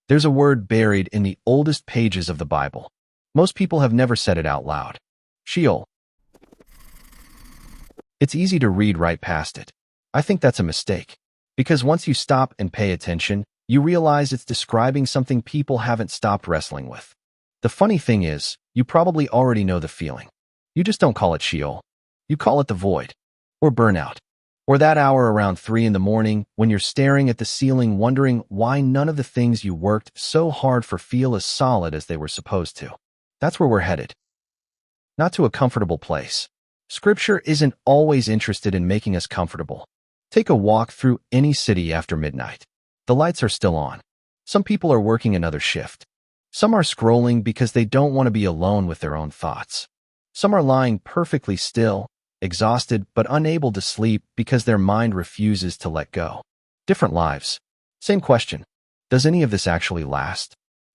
There's a word buried in the oldest pages of the Bible. Most people have never said it out loud. Sheol. It's easy to read right past it. I think that's a mistake. Because once you stop and pay attention, you realize it's describing something people haven't stopped wrestling with. The funny thing is, you probably already know the feeling. You just don't call it Sheol. You call it the void. Or burnout. Or that hour around 3 in the morning when you're staring at the ceiling wondering why none of the things you worked so hard for feel as solid as they were supposed to. That's where we're headed. Not to a comfortable place. Scripture isn't always interested in making us comfortable. Take a walk through any city after midnight. The lights are still on. Some people are working another shift. Some are scrolling because they don't want to be alone with their own thoughts. Some are lying perfectly still, exhausted but unable to sleep because their mind refuses to let go. Different lives. Same question. Does any of this actually last?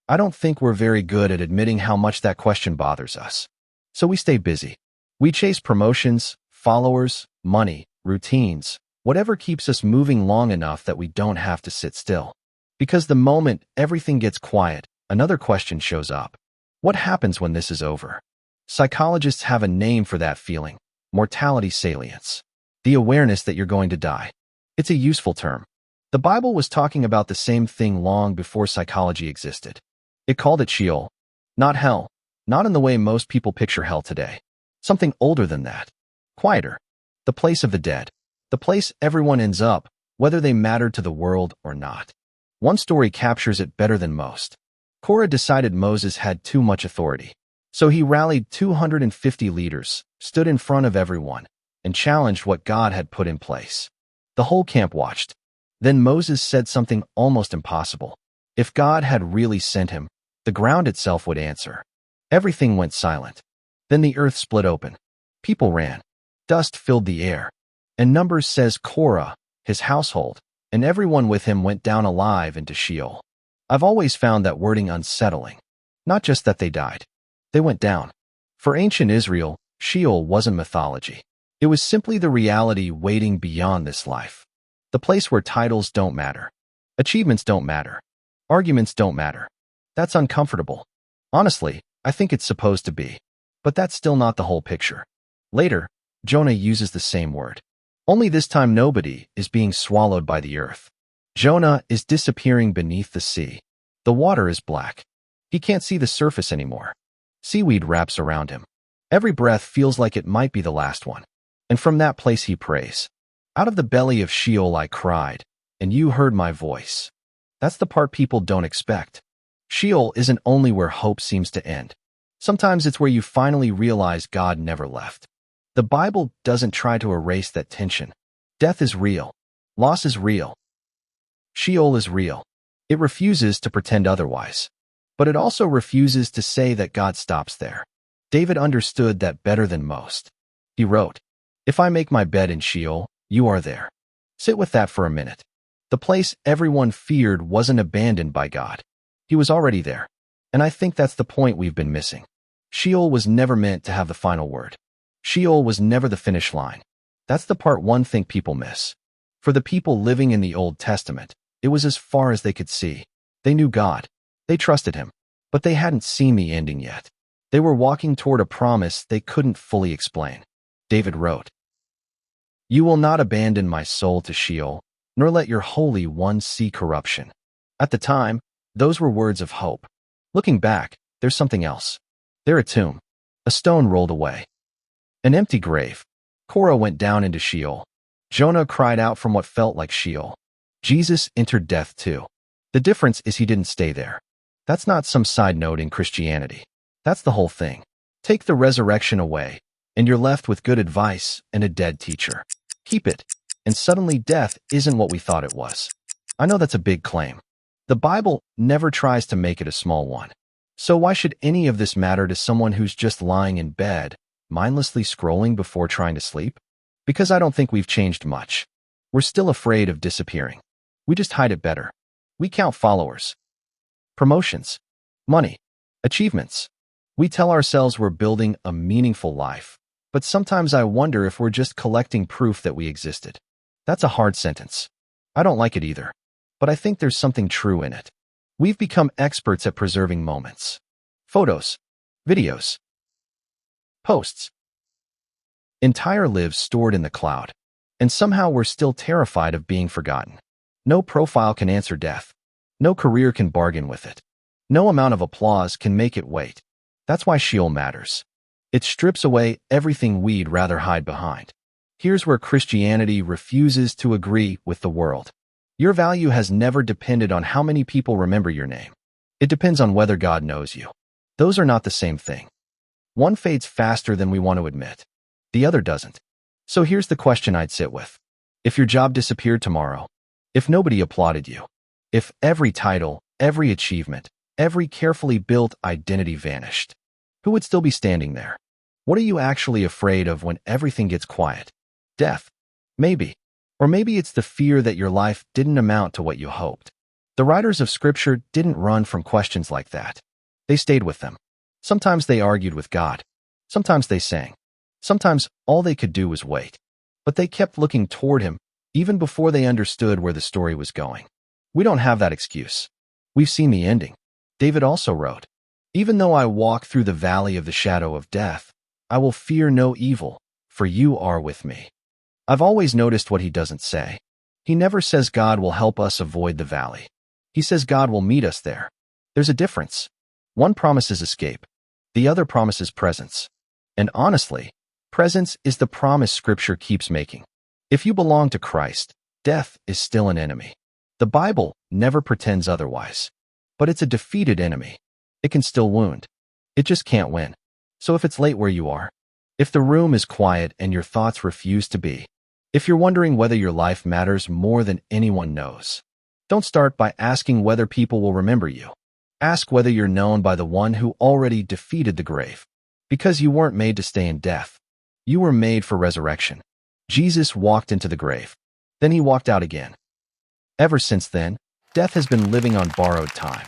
I don't think we're very good at admitting how much that question bothers us. So we stay busy. We chase promotions, followers, money, routines, whatever keeps us moving long enough that we don't have to sit still. Because the moment everything gets quiet, another question shows up. What happens when this is over? Psychologists have a name for that feeling. Mortality salience. The awareness that you're going to die. It's a useful term. The Bible was talking about the same thing long before psychology existed. It called it Sheol. Not hell. Not in the way most people picture hell today. Something older than that. Quieter. The place of the dead. The place everyone ends up, whether they matter to the world or not. One story captures it better than most. Korah decided Moses had too much authority. So he rallied 250 leaders, stood in front of everyone, and challenged what God had put in place. The whole camp watched. Then Moses said something almost impossible. If God had really sent him, the ground itself would answer. Everything went silent. Then the earth split open. People ran. Dust filled the air. And Numbers says Korah, his household, and everyone with him went down alive into Sheol. I've always found that wording unsettling. Not just that they died. They went down. For ancient Israel, Sheol wasn't mythology. It was simply the reality waiting beyond this life. The place where titles don't matter. Achievements don't matter. Arguments don't matter. That's uncomfortable. Honestly, I think it's supposed to be. But that's still not the whole picture. Later, Jonah uses the same word. Only this time nobody is being swallowed by the earth. Jonah is disappearing beneath the sea. The water is black. He can't see the surface anymore. Seaweed wraps around him. Every breath feels like it might be the last one. And from that place he prays. Out of the belly of Sheol I cried, and you heard my voice. That's the part people don't expect. Sheol isn't only where hope seems to end. Sometimes it's where you finally realize God never left. The Bible doesn't try to erase that tension. Death is real. Loss is real. Sheol is real. It refuses to pretend otherwise. But it also refuses to say that God stops there. David understood that better than most. He wrote, "If I make my bed in Sheol, you are there." Sit with that for a minute. The place everyone feared wasn't abandoned by God. He was already there. And I think that's the point we've been missing. Sheol was never meant to have the final word. Sheol was never the finish line. That's the part one thing people miss. For the people living in the Old Testament, it was as far as they could see. They knew God. They trusted him. But they hadn't seen the ending yet. They were walking toward a promise they couldn't fully explain. David wrote, "You will not abandon my soul to Sheol, nor let your Holy One see corruption." At the time, those were words of hope. Looking back, there's something else. They're a tomb. A stone rolled away. An empty grave. Korah went down into Sheol. Jonah cried out from what felt like Sheol. Jesus entered death too. The difference is he didn't stay there. That's not some side note in Christianity. That's the whole thing. Take the resurrection away, and you're left with good advice and a dead teacher. Keep it, and suddenly death isn't what we thought it was. I know that's a big claim. The Bible never tries to make it a small one. So why should any of this matter to someone who's just lying in bed, mindlessly scrolling before trying to sleep? Because I don't think we've changed much. We're still afraid of disappearing. We just hide it better. We count followers, promotions, money, achievements. We tell ourselves we're building a meaningful life, but sometimes I wonder if we're just collecting proof that we existed. That's a hard sentence. I don't like it either, but I think there's something true in it. We've become experts at preserving moments. Photos, videos, posts, entire lives stored in the cloud. And somehow we're still terrified of being forgotten. No profile can answer death. No career can bargain with it. No amount of applause can make it wait. That's why Sheol matters. It strips away everything we'd rather hide behind. Here's where Christianity refuses to agree with the world. Your value has never depended on how many people remember your name. It depends on whether God knows you. Those are not the same thing. One fades faster than we want to admit. The other doesn't. So here's the question I'd sit with. If your job disappeared tomorrow, if nobody applauded you, if every title, every achievement, every carefully built identity vanished, who would still be standing there? What are you actually afraid of when everything gets quiet? Death? Maybe. Or maybe it's the fear that your life didn't amount to what you hoped. The writers of Scripture didn't run from questions like that. They stayed with them. Sometimes they argued with God. Sometimes they sang. Sometimes all they could do was wait. But they kept looking toward him, even before they understood where the story was going. We don't have that excuse. We've seen the ending. David also wrote, "Even though I walk through the valley of the shadow of death, I will fear no evil, for you are with me." I've always noticed what he doesn't say. He never says God will help us avoid the valley. He says God will meet us there. There's a difference. One promises escape. The other promises presence. And honestly, presence is the promise Scripture keeps making. If you belong to Christ, death is still an enemy. The Bible never pretends otherwise. But it's a defeated enemy. It can still wound. It just can't win. So if it's late where you are, if the room is quiet and your thoughts refuse to be, if you're wondering whether your life matters more than anyone knows, don't start by asking whether people will remember you. Ask whether you're known by the one who already defeated the grave. Because you weren't made to stay in death. You were made for resurrection. Jesus walked into the grave. Then he walked out again. Ever since then, death has been living on borrowed time.